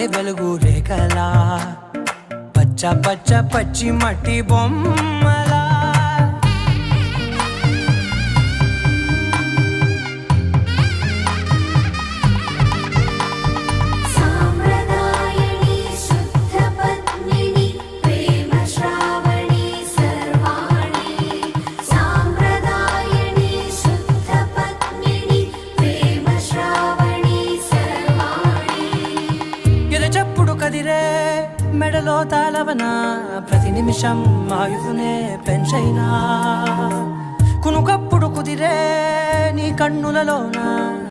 వెలుగు రేఖలా పచ్చ పచ్చ పచ్చి మట్టి బొమ్మలా కదిరే మెడలో తాళవన ప్రతి నిమిషం ఆయుధునే పెంచైనా కునుకప్పుడు కుదిరే నీ కన్నులలోన